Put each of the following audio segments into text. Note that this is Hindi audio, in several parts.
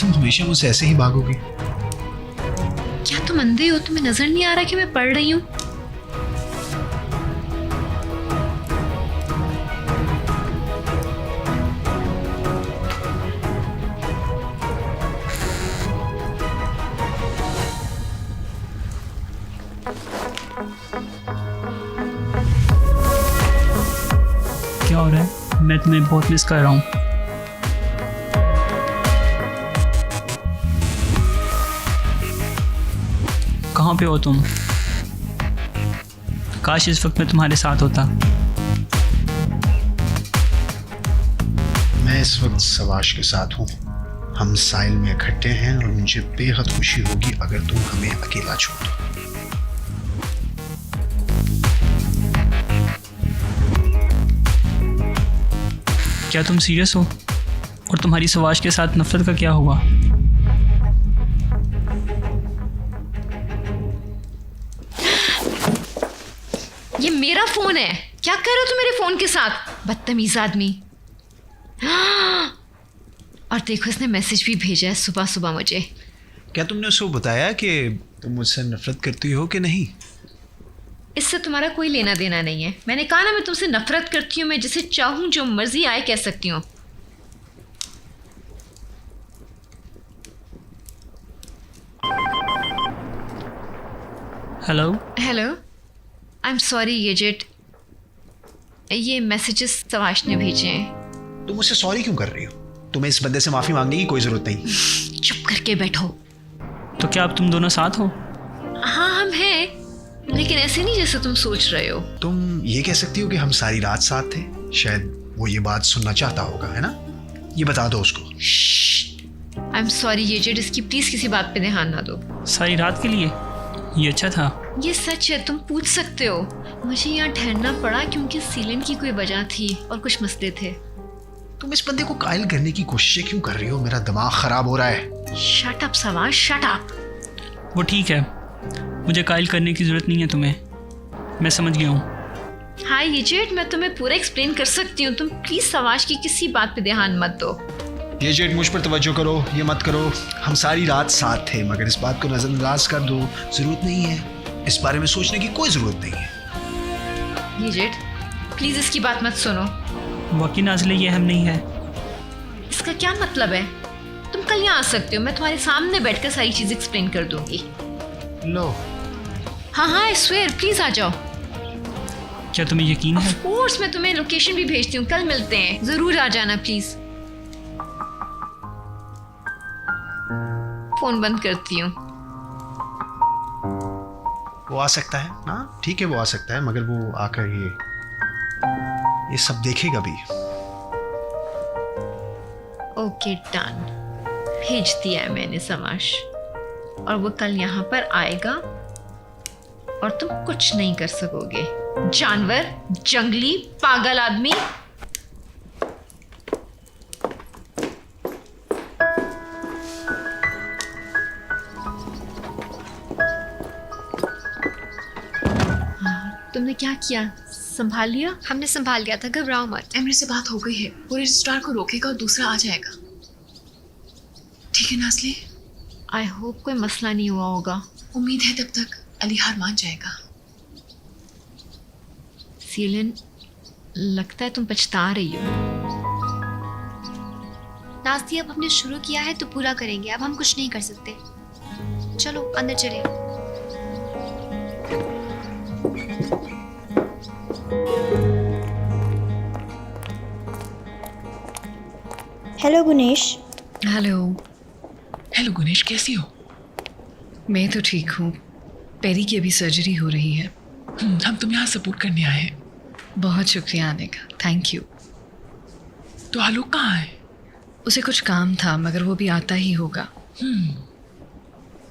तुम हमेशा मुझसे ऐसे ही भागोगी? क्या तुम अंधे हो? तुम्हें नजर नहीं आ रहा कि मैं पढ़ रही हूँ? क्या हो रहा है? मैं तुम्हें बहुत मिस कर रहा हूँ। कहाँ पे हो तुम? काश इस वक्त मैं तुम्हारे साथ होता। मैं इस वक्त सवाश के साथ हूँ। हम साहिल में इकट्ठे हैं और मुझे बेहद खुशी होगी अगर तुम हमें अकेला छोड़ दो। क्या तुम सीरियस हो? और तुम्हारी सवाश के साथ नफरत का क्या हुआ? ये मेरा फोन है। क्या कर रहे हो तुम मेरे फोन के साथ, बदतमीज आदमी? और देखो इसने मैसेज भी भेजा है सुबह सुबह मुझे। क्या तुमने उसको बताया कि तुम मुझसे नफरत करती हो कि नहीं? इससे तुम्हारा कोई लेना देना नहीं है। मैंने कहा ना मैं तुमसे नफरत करती हूँ। मैं जिसे चाहूँ जो मर्जी आए कह सकती हूँ। Hello. Hello, I am sorry येजेट। ये मैसेजेस सवाश ने भेजे हैं। तुम मुझसे सॉरी क्यों कर रही हो? तुम्हें इस बंदे से माफी मांगने की कोई जरूरत नहीं। चुप करके बैठो। तो क्या अब तुम दोनों साथ हो? हाँ हम हैं, लेकिन ऐसे नहीं जैसे तुम सोच रहे हो। तुम ये कह सकती हो कि हम सारी रात साथ थे। शायद वो ये बात सुनना चाहता होगा, है ना? ये बता दो उसको। आई एम सॉरी येजेट, इसकी प्लीज किसी बात पे ध्यान ना दो। सारी रात के लिए? ये अच्छा था। ये सच है, तुम पूछ सकते हो। मुझे यहाँ ठहरना पड़ा क्योंकि सीलन की कोई वजह थी और कुछ मसले थे। तुम इस बंदे को कायल करने की कोशिशें क्यों कर रही हो? मेरा दिमाग खराब हो रहा है। शट अप सवाश, शट अप। वो ठीक है, मुझे कायल करने की ज़रूरत नहीं है तुम्हें। मैं समझ गया हूँ। हाय येजेट, मैं तुम्हें पूरा एक्सप्लेन कर सकती हूँ। तुम प्लीज सवाश की किसी बात पे ध्यान मत दो। ये जेट मुझ पर तवज्जो करो, ये मत करो। हम सारी रात साथ थे, मगर इस बात को नजरअंदाज कर दो। जरूरत नहीं है, इस बारे में सोचने की कोई जरूरत नहीं है। येजेट प्लीज इसकी बात मत सुनो। वाकई नाज़िला ये अहम नहीं है। इसका क्या मतलब है? तुम कल यहाँ आ सकते हो, मैं तुम्हारे सामने बैठकर सारी चीज एक्सप्लेन कर दूंगी। लो। हाँ हाँ आई स्वेयर, प्लीज आ जाओ। क्या तुम्हें यकीन है? ऑफ कोर्स, मैं तुम्हें लोकेशन भी भेजती हूँ। कल मिलते हैं, जरूर आ जाना प्लीज। फोन बंद करती हूँ। वो आ सकता है ना? ठीक है, वो आ सकता है, मगर वो आकर ये सब देखेगा भी। ओके डन, भेज दिया है मैंने समाश। और वो कल यहाँ पर आएगा और तुम कुछ नहीं कर सकोगे। जानवर, जंगली, पागल आदमी। तुमने क्या किया? संभाल लिया? हमने संभाल लिया था, घबराओ मत। एमरे से बात हो गई है, वो रजिस्ट्रार को रोकेगा और दूसरा आ जाएगा। ठीक है नाज़ली? आई होप कोई मसला नहीं हुआ होगा। उम्मीद है तब तक अली हार मान जाएगा। सीलन, लगता है तुम पछता रही हो। नाज़ी, अब हमने शुरू किया है तो पूरा करेंगे। अब हम कुछ नहीं कर सकते। चलो अंदर चले। Hello Guinness. Hello. Hello Guinness, कैसी हो? मैं तो ठीक हूँ। पेरी की अभी सर्जरी हो रही है। हम तुम यहाँ सपोर्ट करने आए हैं। बहुत शुक्रिया आने का, थैंक यू। तो आलोक कहाँ है? उसे कुछ काम था, मगर वो भी आता ही होगा।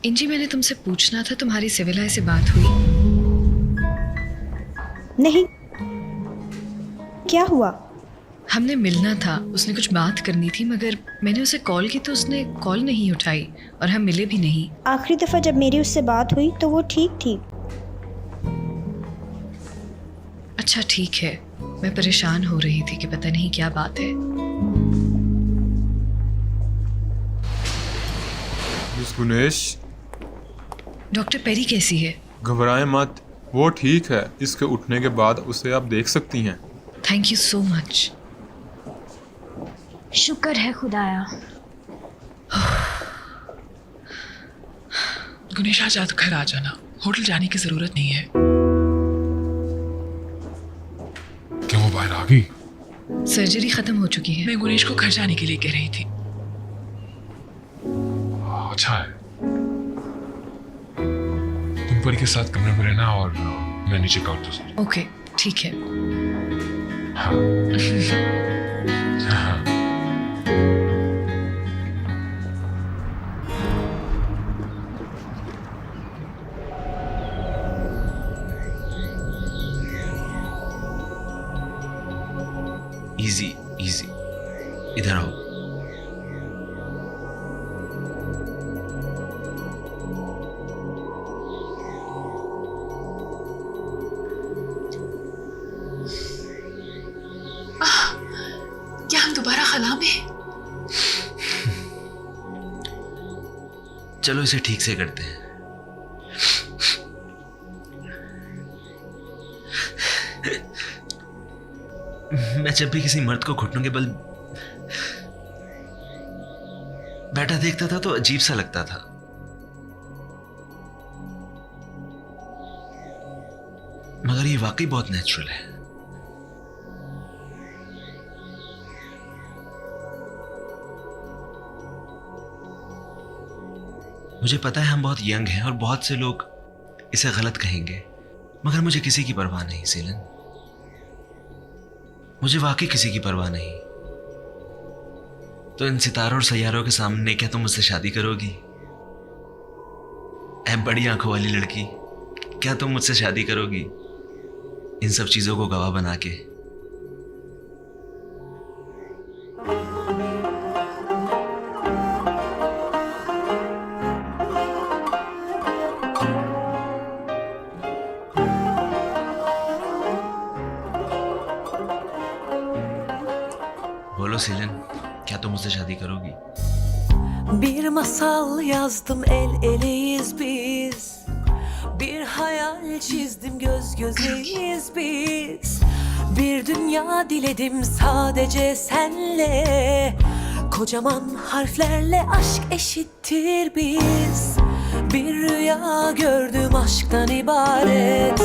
इंजी, मैंने तुमसे पूछना था, तुम्हारी सिविलाय से बात हुई? नहीं, क्या हुआ? हमने मिलना था, उसने कुछ बात करनी थी, मगर मैंने उसे कॉल की तो उसने कॉल नहीं उठाई और हम मिले भी नहीं। आखिरी दफ़ा जब मेरी उससे बात हुई तो वो ठीक थी। अच्छा ठीक है, मैं परेशान हो रही थी कि पता नहीं क्या बात है। गुनेश, डॉक्टर पेरी कैसी है? घबराएं मत, वो ठीक है। इसके उठने के बाद उसे आप देख सकती हैं। Thank you so much. शुक्र है खुदाया। गुनेश आज रात घर आ जाना, होटल जाने की जरूरत नहीं है। क्या वो बाहर आ गई? सर्जरी खत्म हो चुकी है। मैं गुनेश को घर जाने के लिए कह रही थी। अच्छा है, तुम परी के साथ कमरे में रहना और मैं नीचे काउंटर से। ओके, ठीक है। हाँ। हाँ। इजी इजी, इधर आओ। क्या हम दोबारा खला में? चलो इसे ठीक से करते हैं। मैं जब भी किसी मर्द को घुटनों के बल बैठा देखता था तो अजीब सा लगता था। मगर ये वाकई बहुत नेचुरल है। मुझे पता है हम बहुत यंग हैं और बहुत से लोग इसे गलत कहेंगे, मगर मुझे किसी की परवाह नहीं सीलन। मुझे वाकई किसी की परवाह नहीं। तो इन सितारों और सैयारों के सामने क्या तुम मुझसे शादी करोगी? ऐ बड़ी आंखों वाली लड़की, क्या तुम मुझसे शादी करोगी इन सब चीजों को गवाह बना के? बोलो सीलन, क्या तुम मुझसे शादी करोगी? Bir masal yazdım, el eleyiz biz. Bir hayal çizdim, göz gözeyiz biz. Bir dünya diledim sadece senle. Kocaman harflerle aşk eşittir biz. Bir rüya gördüm aşktan ibaret.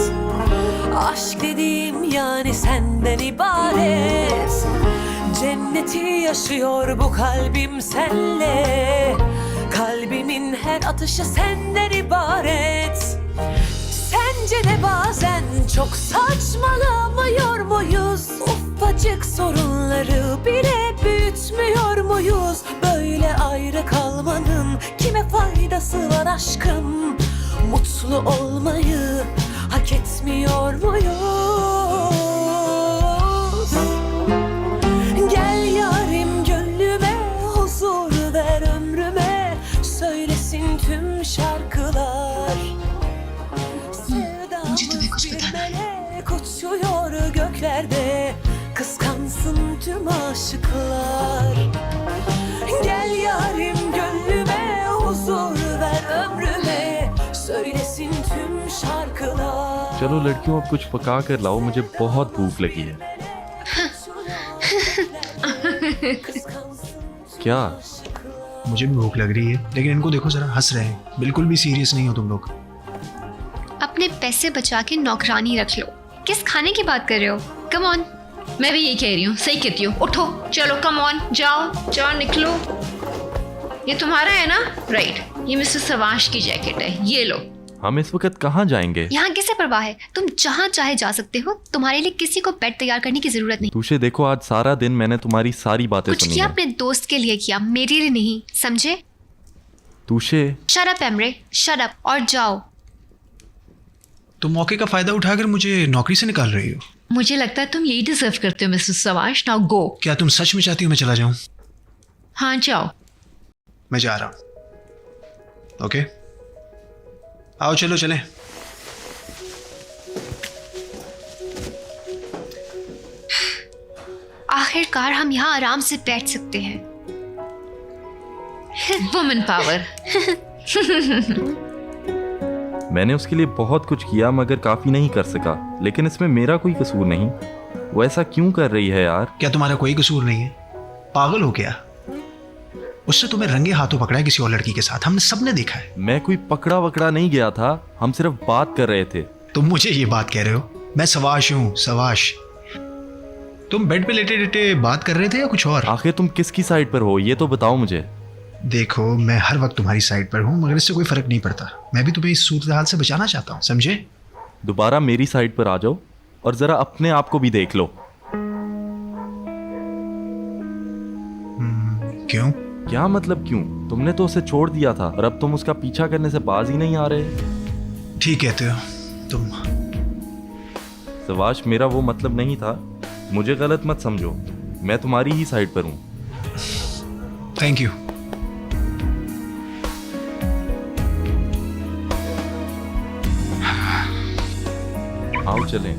Aşk dediğim yani senden ibaret. Cenneti yaşıyor bu kalbim senle. Kalbimin her atışı senden ibaret. Sence de bazen çok saçmalamıyor muyuz? Ufacık sorunları bile büyütmüyor muyuz? Böyle ayrı kalmanın kime faydası var aşkım? Mutlu olmayı hak etmiyor muyuz? Gel yarim gönlüme, huzur ver ömrüme. Söylesin tüm şarkılar. मुझे तुम्हें कुछ बताना है। Melek uçuyor göklerde, kıskansın tüm aşıklar. Gel yarim gönlüme, huzur ver ömrüme. Söylesin tüm şarkılar. चलो लड़कियों, अब कुछ पका कर लाओ, मुझे बहुत भूख लगी है। क्या? मुझे भी भूख लग रही है, लेकिन इनको देखो जरा, हंस रहे हैं। बिल्कुल भी सीरियस नहीं हो तुम लोग। अपने पैसे बचा के नौकरानी रख लो। किस खाने की बात कर रहे हो? Come on. मैं भी यही कह रही हूँ, सही कहती हूँ। उठो, चलो, कम ऑन, जाओ जाओ, निकलो। ये तुम्हारा है ना? राइट, ये मिस्टर सवाश की जैकेट है, ये लो। हम इस वक्त कहाँ जाएंगे? यहाँ किसे परवाह है? तुम जहाँ चाहे जा सकते हो। तुम्हारे लिए किसी को बेड तैयार करने की जरूरत नहीं। तुझे देखो, आज सारा दिन मैंने तुम्हारी सारी बातें कुछ सुनी किया हैं। अपने दोस्त के लिए किया, मेरे लिए नहीं, समझे? तुझे shut up Emre, shut up और जाओ। तुम मौके का फायदा उठाकर मुझे नौकरी से निकाल रही हो। मुझे लगता है तुम यही डिजर्व करते हो मिस्टर सवाश। Now go. क्या तुम सच में चाहती हो मैं चला जाऊं? हाँ, जाओ। मैं जा रहा हूं। ओके, आओ चलो चलें। आखिरकार हम यहाँ आराम से बैठ सकते हैं। Women power. मैंने उसके लिए बहुत कुछ किया मगर काफी नहीं कर सका, लेकिन इसमें मेरा कोई कसूर नहीं। वो ऐसा क्यों कर रही है यार? क्या तुम्हारा कोई कसूर नहीं है? पागल हो क्या? उससे तुम्हें रंगे हाथों पकड़ा है किसी और लड़की के साथ, हमने सबने देखा है। मैं कोई पकड़ा वकड़ा नहीं गया था, हम सिर्फ बात कर रहे थे। तुम मुझे ये बात कह रहे हो? मैं सवाश हूँ, सवाश। तुम बेड पे लेटे लेटे बात कर रहे थे या कुछ और? आखिर तुम किसकी साइड पर हो ये तो बताओ मुझे। देखो, मैं हर वक्त तुम्हारी साइड पर हूँ, मगर इससे कोई फर्क नहीं पड़ता। मैं भी तुम्हें इस सूरत हाल से बचाना चाहता हूँ, समझे? दोबारा मेरी साइड पर आ जाओ और जरा अपने आप को भी देख लो। क्यों? क्या मतलब क्यों? तुमने तो उसे छोड़ दिया था और अब तुम उसका पीछा करने से बाज ही नहीं आ रहे। ठीक कहते हो तुम। सवाश, मेरा वो मतलब नहीं था, मुझे गलत मत समझो। मैं तुम्हारी ही साइड पर हूँ। Thank you. आओ चलें।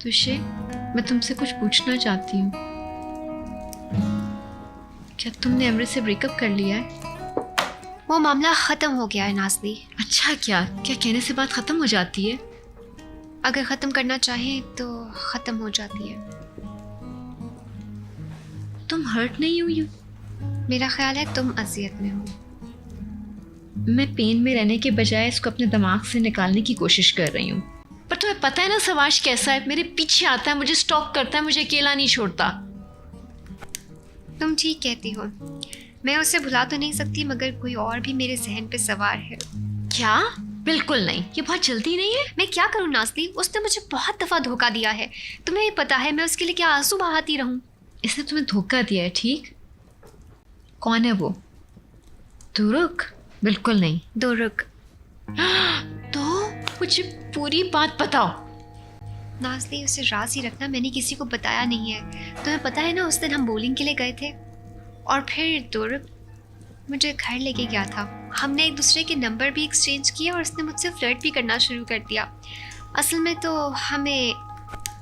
तुषे, मैं तुमसे कुछ पूछना चाहती हूँ। क्या तुमने अमृत से ब्रेकअप कर लिया है? वो मामला खत्म हो गया है नाज़ली। अच्छा, क्या कहने से बात खत्म हो जाती है? अगर खत्म करना चाहे तो खत्म हो जाती है। तुम हर्ट नहीं हुई हो? मेरा ख्याल है तुम अजियत में हो। मैं पेन में रहने के बजाय इसको अपने दिमाग से निकालने की कोशिश कर रही हूँ। पर तुम्हें पता है ना सवाश कैसा है, मेरे पीछे आता है, मुझे स्टॉक करता है, मुझे अकेला नहीं छोड़ता। तुम ठीक कहती हो, मैं उसे भुला तो नहीं सकती, मगर कोई और भी मेरे जहन पे सवार है। क्या? बिल्कुल नहीं, ये बहुत जल्दी नहीं है। मैं क्या करूं नाज़ली, उसने मुझे बहुत दफ़ा धोखा दिया है। तुम्हें पता है मैं उसके लिए क्या आंसू बहाती रहूं। इसने तुम्हें धोखा दिया है, ठीक? कौन है वो? तुरुक? बिल्कुल नहीं। दोरुक। तो मुझे पूरी बात बताओ। नाज़ली, उसे राज ही रखना, मैंने किसी को बताया नहीं है। तुम्हें पता है ना, उस दिन हम बोलिंग के लिए गए थे और फिर दोरुक मुझे घर लेके गया था। हमने एक दूसरे के नंबर भी एक्सचेंज किए और उसने मुझसे फ्लर्ट भी करना शुरू कर दिया। असल में तो हमें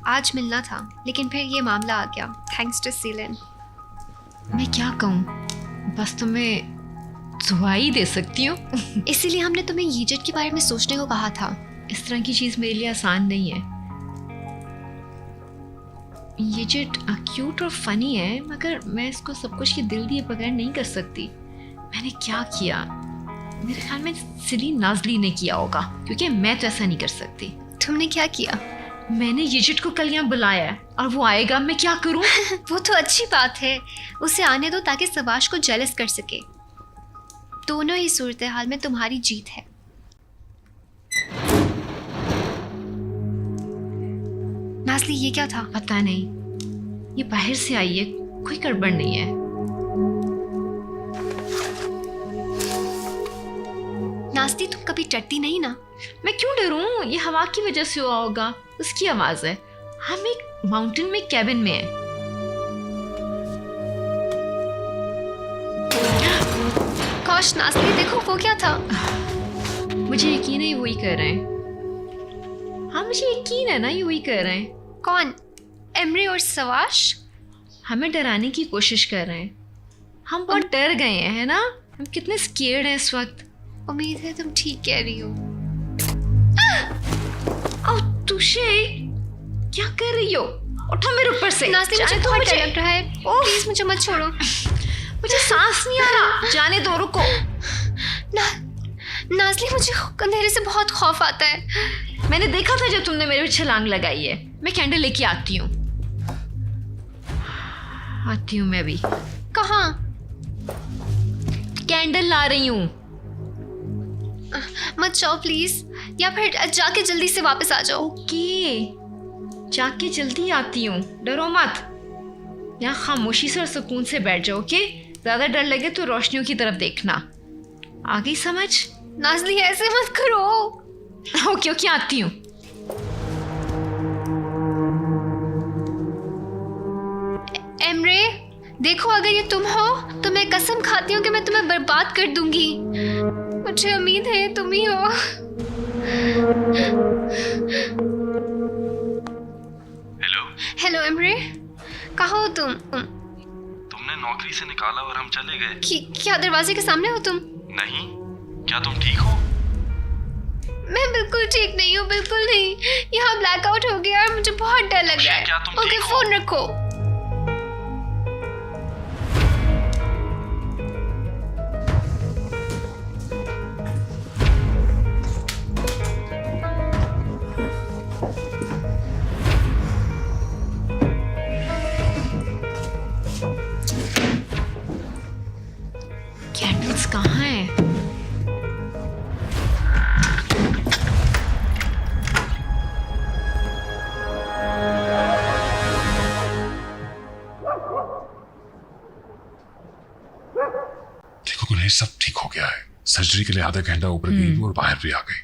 आज मिलना था, लेकिन फिर ये मामला आ गया, थैंक्स टू सीलन। मैं क्या कहूँ, बस तुम्हें दुआ ही दे सकती हूँ। इसीलिए हमने तुम्हें ईजिप्ट के बारे में सोचने को कहा था। इस तरह की चीज़ मेरे लिए आसान नहीं है। ईजिप्ट क्यूट और फनी है, मगर मैं इसको सब कुछ के दिल दिए बगैर नहीं कर सकती। मैंने क्या किया? मेरे ख्याल में सिली नाज़ली ने किया होगा, क्योंकि मैं तो ऐसा नहीं कर सकती। तुमने क्या किया? मैंने ईजिप्ट को कल यहाँ बुलाया है और वो आएगा, मैं क्या करूँ? वो तो अच्छी बात है, उसे आने दो ताकि सवाश को जेलस कर सके। दोनों ही सूरत हाल में तुम्हारी जीत है। नाज़ली, ये क्या था? पता नहीं, ये बाहर से आई है, कोई गड़बड़ नहीं है। नाज़ली, तुम कभी डरती नहीं ना? मैं क्यों डरूं? ये हवा की वजह से हुआ होगा, उसकी आवाज है। हम एक माउंटेन में कैबिन में हैं। काश नाज़ली, देखो वो क्या था? मुझे यकीन है ये वही कर रहे हैं। हाँ, मुझे यकीन है ना ये वही कर रहे हैं। कौन? एमरे और सवाश? हमें डराने की कोशिश कर रहे हैं। हम बहुत डर गए हैं, है ना? हम कितने स्केर्ड हैं इस वक्त। उम्मीद है तुम ठीक कह रही हो। तुषे, क्या कर रही हो? उठो मेरे ऊपर से। नाज़ली, मुझे बहुत डर लग रहा है, प्लीज मुझे मत छोड़ो। मुझे सांस नहीं आ रहा, जाने दो, रुको। नाज़ली, मुझे अंधेरे से बहुत खौफ आता है। मैंने देखा था जब तुमने मेरे पे छलांग लगाई है। मैं कैंडल लेके आती हूँ। मैं भी। कहाँ? कैंडल ला रही हूँ। मत जाओ प्लीज, या फिर जाके जल्दी से वापस आ जाओ। ओके, जाके जल्दी आती हूँ, डरो मत। यहाँ खामोशी से और सुकून से बैठ जाओ, ओके? ज्यादा डर लगे तो रोशनियों की तरफ देखना। आ गई समझ? नाज़ली, ऐसे मत करो। ओके ओके, आती हूँ। एमरे, देखो अगर ये तुम हो तो मैं कसम खाती हूँ कि मैं तुम्हें बर्बाद कर दूंगी। मुझे उम्मीद है तुम ही हो। हेलो, हेलो इमरे, कहाँ हो तुम? तुमने नौकरी से निकाला और हम चले गए। क्या दरवाजे के सामने हो तुम? नहीं, क्या तुम ठीक हो? मैं बिल्कुल ठीक नहीं हूँ, बिल्कुल नहीं। यहाँ ब्लैकआउट हो गया और मुझे बहुत डर लग रहा है। क्या तुम ओके, ठीक हो? फोन रखो। कैंडल्स कहाँ है? देखो गुनेश, सब ठीक हो गया है। सर्जरी के लिए आधा घंटा ऊपर गई और बाहर भी आ गई,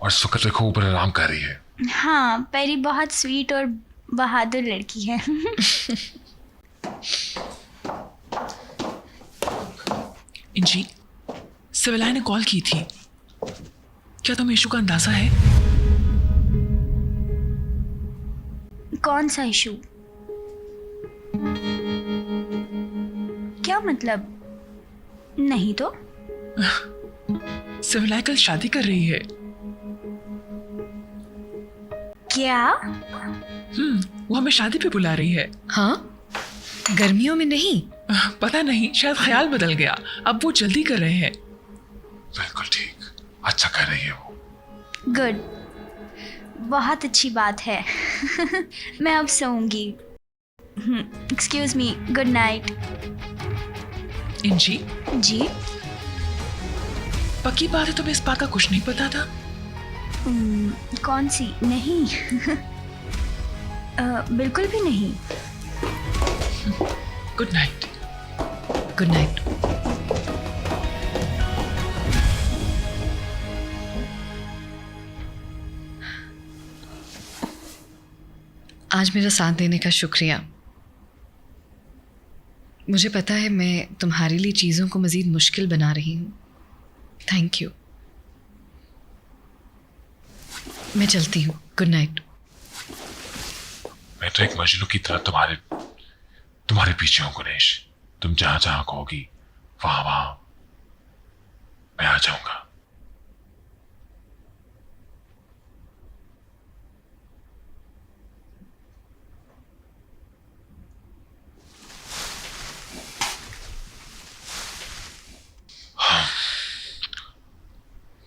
और इस वक्त देखो ऊपर आराम कर रही है। हाँ, परी बहुत स्वीट और बहादुर लड़की है। इंजी, सिविलाय ने कॉल की थी। क्या तुम्हें इशू का अंदाजा है? कौन सा इशू? क्या मतलब? नहीं तो। सिविलाय कल शादी कर रही है। क्या? वो हमें शादी पे बुला रही है। हाँ, गर्मियों में नहीं। पता नहीं, शायद ख्याल बदल गया। अब वो जल्दी कर रहे हैं। बिल्कुल ठीक, अच्छा कर रही है वो। गुड, बहुत अच्छी बात है। मैं अब सोऊंगी। Excuse me, good night. इंजी, जी? पक्की बात है तुम्हें इस बात का कुछ नहीं पता था? कौन सी? नहीं। बिल्कुल भी नहीं। Good night. Good night. आज मेरा साथ देने का शुक्रिया। मुझे पता है मैं तुम्हारे लिए चीज़ों को मज़ीद मुश्किल बना रही हूँ। Thank you. मैं चलती हूँ। Good night. मैं तो एक मजनू की तरह तुम्हारे पीछे हूँ गुनेश। तुम जहां जहां कहोगी वहां मैं आ जाऊंगा।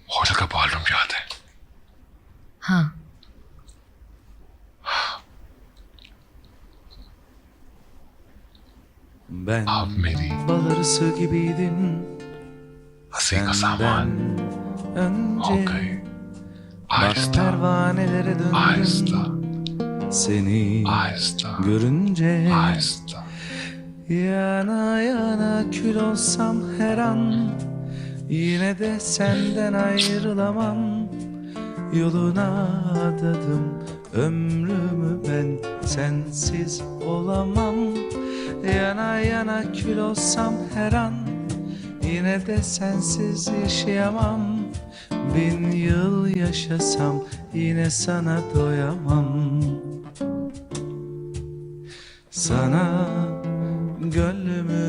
होटल का बॉलरूम याद है? हाँ। आप मेरी baharısı gibiydin हंसी का सामान हो önce गए। bak आहिस्ता pervanelere आहिस्ता döndüm seni आहिस्ता görünce आहिस्ता। yana yana kül olsam her an yine de senden ayrılamam yoluna adadım ömrümü ben sensiz olamam. Yana yana kül olsam her an yine de sensiz yaşayamam. 1000 yıl yaşasam yine sana doyamam. Sana gönlümü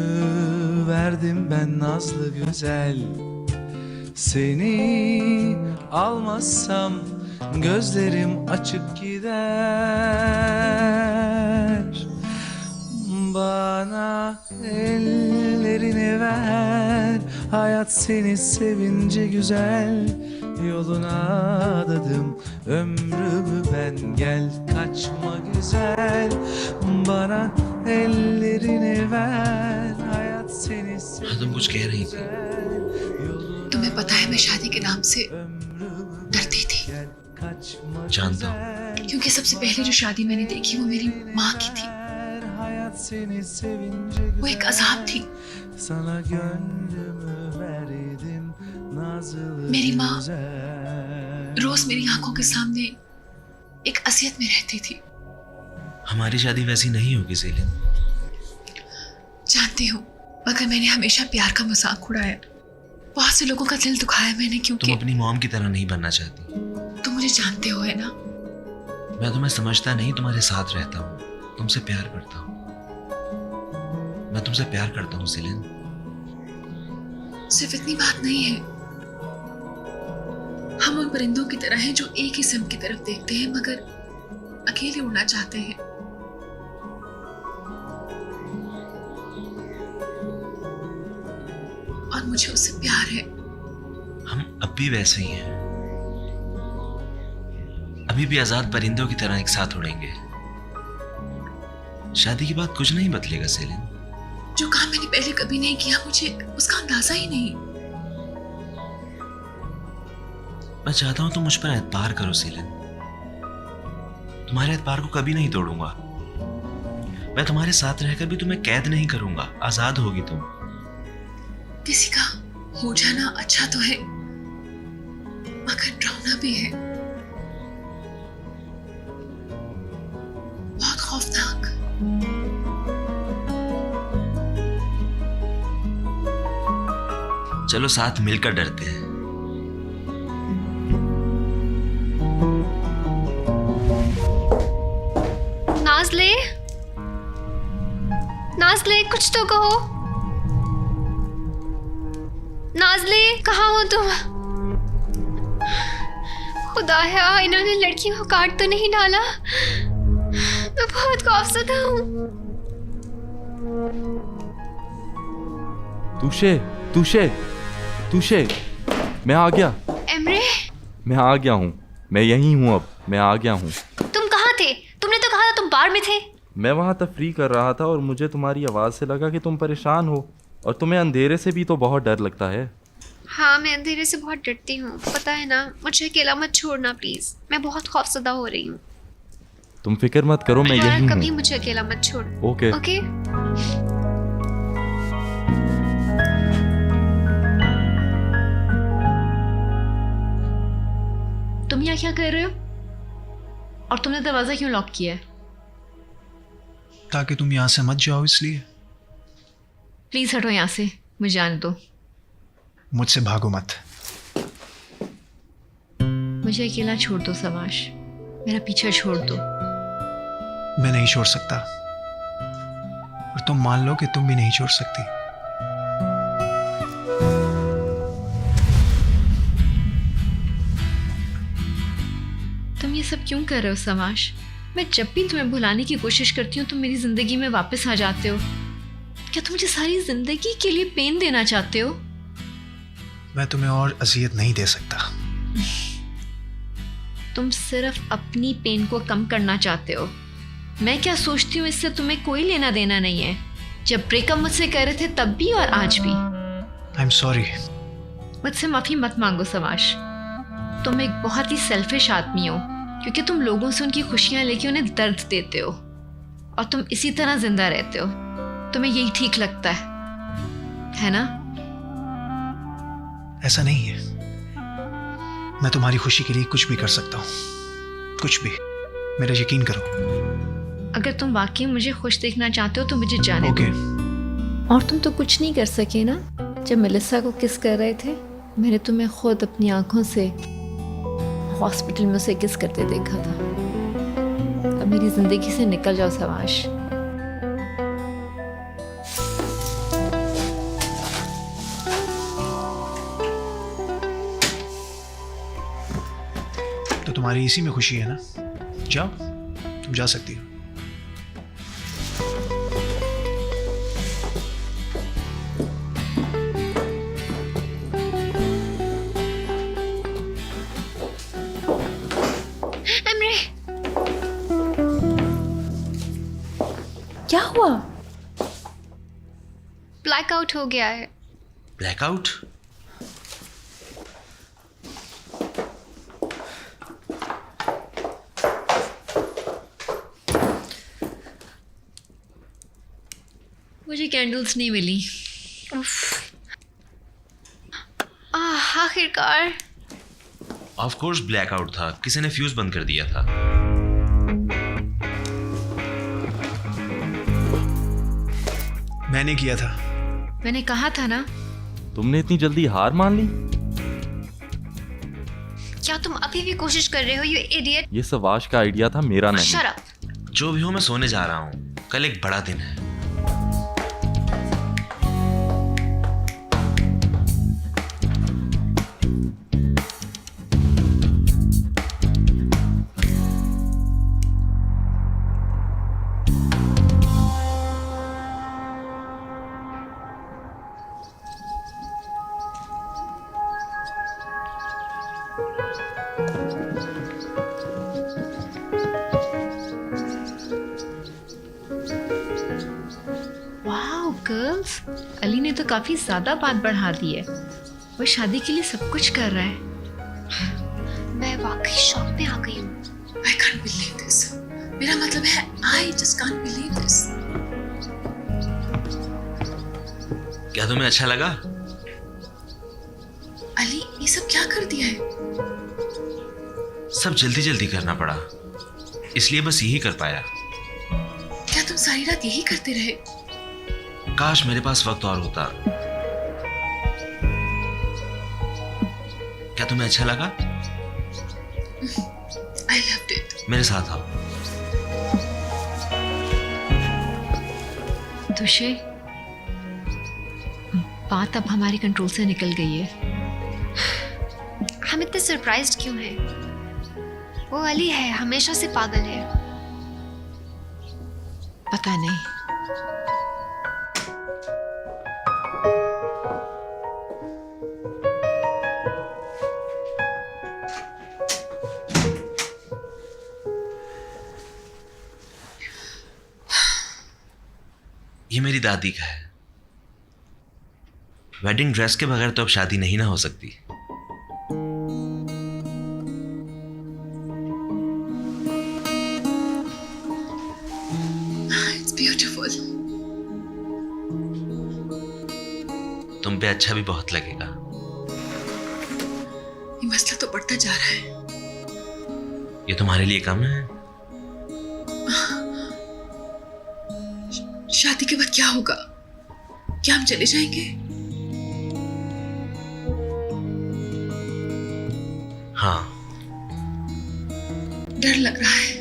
verdim ben nazlı güzel. Seni almazsam gözlerim açık gider. Bana ellerini ver, hayat seni sevince güzel. Yoluna adadım ömrümü ben, gel kaçma güzel. Bana ellerini ver, hayat seni sevince तुम कुछ कह रही थी? तुम्हें पता है मैं शादी के नाम से डरती थी, जानता हूँ। क्योंकि सबसे पहले जो शादी मैंने देखी वो मेरी माँ की थी। वो एक अजाब थी। मेरी माँ रोज मेरी आंखों के सामने एक असियत में रहती थी। हमारी शादी वैसी नहीं होगी सेलिन। जानती हूँ, मगर मैंने हमेशा प्यार का मजाक उड़ाया। बहुत से लोगों का दिल दुखाया मैंने, क्योंकि तुम अपनी मॉम की तरह नहीं बनना चाहती। तुम मुझे जानते हो है ना। मैं तुम्हें समझता नहीं, तुम्हारे साथ रहता हूँ, तुमसे प्यार करता हूँ। मैं तुमसे प्यार करता हूँ सेलिन। सिर्फ इतनी बात नहीं है, हम उन परिंदों की तरह हैं जो एक ही सिम की तरफ देखते हैं मगर अकेले उड़ना चाहते हैं। और मुझे उससे प्यार है। हम अब भी वैसे ही हैं, अभी भी आजाद परिंदों की तरह एक साथ उड़ेंगे। शादी के बाद कुछ नहीं बदलेगा सेलिन। जो काम मैंने पहले कभी नहीं किया, मुझे उसका अंदाजा ही नहीं। मैं चाहता हूं तुम मुझ पर एतबार करो सेलिन। तुम्हारे एतबार को कभी नहीं तोड़ूंगा। मैं तुम्हारे साथ रहकर भी तुम्हें कैद नहीं करूंगा, आजाद होगी तुम। किसी का हो जाना अच्छा तो है मगर डरावना भी है, बहुत खौफनाक। चलो साथ मिलकर डरते हैं। नाज़ले, नाज़ले कुछ तो कहो। नाज़ले कहाँ हो तुम? खुदाया इन्होंने लड़की को काट तो नहीं डाला? मैं बहुत खौफज़दा हूँ। तुषे तुषे तुषे, मैं आ गया। एमरे, मैं आ गया हूँ, मैं यहीं हूँ, अब मैं आ गया हूँ। तुम कहाँ थे? तुमने तो कहा था तुम बार में थे। मैं वहाँ तफरी कर रहा था और मुझे तुम्हारी आवाज़ से लगा कि तुम परेशान हो, और तुम्हें अंधेरे से भी तो बहुत डर लगता है। हाँ, मैं अंधेरे से बहुत डरती हूँ, पता है ना। मुझे अकेला मत छोड़ना प्लीज, मैं बहुत खौफज़दा हो रही हूँ। तुम फिक्र मत करो, मैं यहीं कभी हूँ। मुझे अकेला मत छोड़। ओके। ओके। तुम यहाँ क्या कर रहे हो? और तुमने दरवाजा क्यों लॉक किया है? ताकि तुम यहाँ से मत जाओ, इसलिए। प्लीज हटो यहाँ से, मुझे जाने दो। मुझसे भागो मत। मुझे अकेला छोड़ दो समाश, मेरा पीछा छोड़ दो। मैं नहीं छोड़ सकता, और तुम मान लो कि तुम भी नहीं छोड़ सकती। तुम ये सब क्यों कर रहे हो समाश? मैं जब भी तुम्हें भुलाने की कोशिश करती हूँ तुम मेरी जिंदगी में वापस आ जाते हो। क्या तुम मुझे सारी जिंदगी के लिए पेन देना चाहते हो? मैं तुम्हें और अजियत नहीं दे सकता। तुम सिर्फ अपनी पेन को कम करना चाहते हो। मैं क्या सोचती हूँ इससे तुम्हें कोई लेना देना नहीं है। जब ब्रेकअप मुझसे कर रहे थे तब भी और आज भी। आई एम सॉरी। मुझसे माफी मत मांगो समाश। तुम एक बहुत ही सेल्फिश आदमी हो, क्योंकि तुम लोगों से उनकी खुशियां लेके उन्हें दर्द देते हो, और तुम इसी तरह जिंदा रहते हो। तुम्हें यही ठीक लगता है ना? ऐसा नहीं है। मैं तुम्हारी खुशी के लिए कुछ भी कर सकता हूँ, कुछ भी। मेरा यकीन करो। अगर तुम वाकई मुझे खुश देखना चाहते हो तो मुझे जाने ओके। दो। और तुम तो कुछ नहीं कर सके ना? जब मेलिसा को किस कर रहे थे, मैंने तुम्हें खुद अपनी आंखों से हॉस्पिटल में उसे किस करते देखा था। अब मेरी जिंदगी से निकल जाओ समाश। तो तुम्हारी इसी में खुशी है ना? जाओ, तुम जा सकती हो। क्या हुआ? ब्लैकआउट हो गया है। ब्लैकआउट? मुझे कैंडल्स नहीं मिली। आखिरकार। ऑफ कोर्स ब्लैकआउट था, किसी ने फ्यूज बंद कर दिया था। मैंने किया था। मैंने कहा था ना, तुमने इतनी जल्दी हार मान ली? क्या तुम अभी भी कोशिश कर रहे हो, यू इडियट? ये सब आश का आइडिया था, मेरा नहीं। Shut up. जो भी हो, मैं सोने जा रहा हूँ। कल एक बड़ा दिन है। वाओ गर्ल्स, अली ने तो काफी ज्यादा बात बढ़ा दी है। वो शादी के लिए सब कुछ कर रहा है। मैं वाकई शॉक में आ गई हूँ। I can't believe this. मेरा मतलब है I just can't believe this. क्या तुम्हें अच्छा लगा? अली, ये सब क्या कर दिया है? सब जल्दी जल्दी करना पड़ा, इसलिए बस यही कर पाया। क्या तुम सारी रात यही करते रहे? काश मेरे पास वक्त और होता। क्या तुम्हें अच्छा लगा? I loved it. मेरे साथ आओ। दुशे, बात अब हमारे कंट्रोल से निकल गई है। हम इतने सरप्राइज्ड क्यों हैं? वो अली है, हमेशा से पागल है। पता नहीं। ये मेरी दादी का है। वेडिंग ड्रेस के बगैर तो अब शादी नहीं ना हो सकती। It's beautiful. तुम पे अच्छा भी बहुत लगेगा। ये मसला तो बढ़ता जा रहा है। ये तुम्हारे लिए कम है। शादी के बाद क्या होगा? क्या हम चले जाएंगे? हाँ। डर लग रहा है।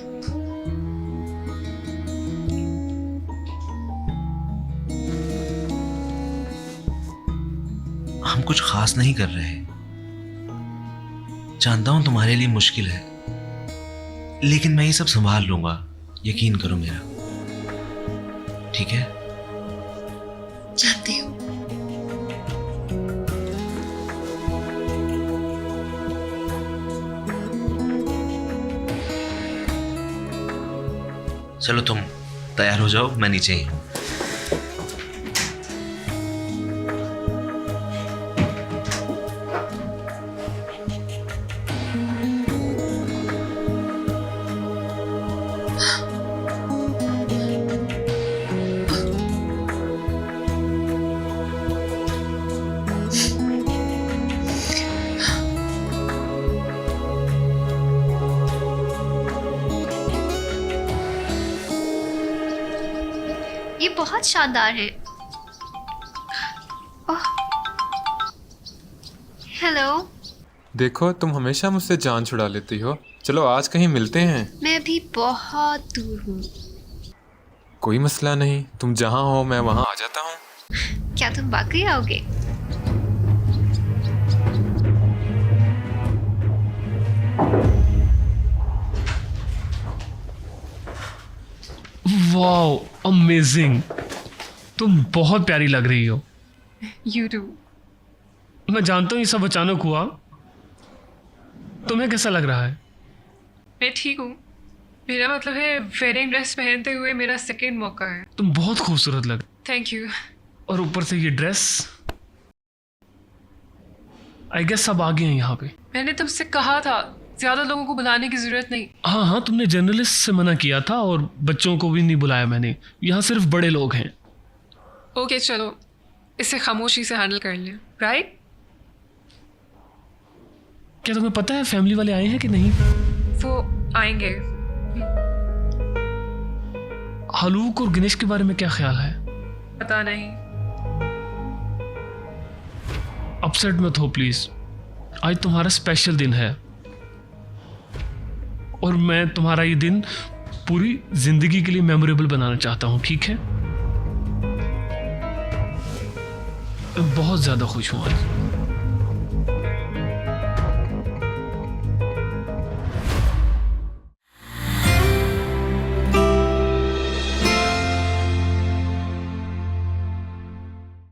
हम कुछ खास नहीं कर रहे। जानता हूं तुम्हारे लिए मुश्किल है, लेकिन मैं ये सब संभाल लूंगा। यकीन करो मेरा, ठीक है? जानती हूँ। चलो तुम तैयार हो जाओ, मैं नीचे ही हूं। ये बहुत शानदार है। ओह, हेलो। देखो, तुम हमेशा मुझसे जान छुड़ा लेती हो। चलो आज कहीं मिलते हैं। मैं अभी बहुत दूर हूँ। कोई मसला नहीं, तुम जहाँ हो मैं वहाँ आ जाता हूँ। क्या तुम वाकई आओगे? Wow, amazing. तुम बहुत प्यारी लग रही हो। You do. मैं जानता हूँ ये सब अचानक हुआ। तुम्हें कैसा लग रहा है? मैं ठीक हूँ। मेरा मतलब है वेडिंग ड्रेस पहनते हुए मेरा सेकंड मौका है। तुम बहुत खूबसूरत लग। Thank you. और ऊपर से ये ड्रेस। आई गेस सब आ गए हैं यहाँ पे। मैंने तुमसे कहा था ज्यादा लोगों को बुलाने की जरूरत नहीं। हाँ हाँ, तुमने जर्नलिस्ट से मना किया था और बच्चों को भी नहीं बुलाया मैंने। यहाँ सिर्फ बड़े लोग हैं। ओके चलो, इसे खामोशी से हैंडल कर लें, राइट? क्या तुम्हें पता है फैमिली वाले आए हैं कि नहीं? वो आएंगे। हलूक और गणेश के बारे में क्या ख्याल है? पता नहीं। अपसेट मत हो प्लीज। आज तुम्हारा स्पेशल दिन है और मैं तुम्हारा ये दिन पूरी जिंदगी के लिए मेमोरेबल बनाना चाहता हूं, ठीक है? मैं बहुत ज्यादा खुश हूं आज।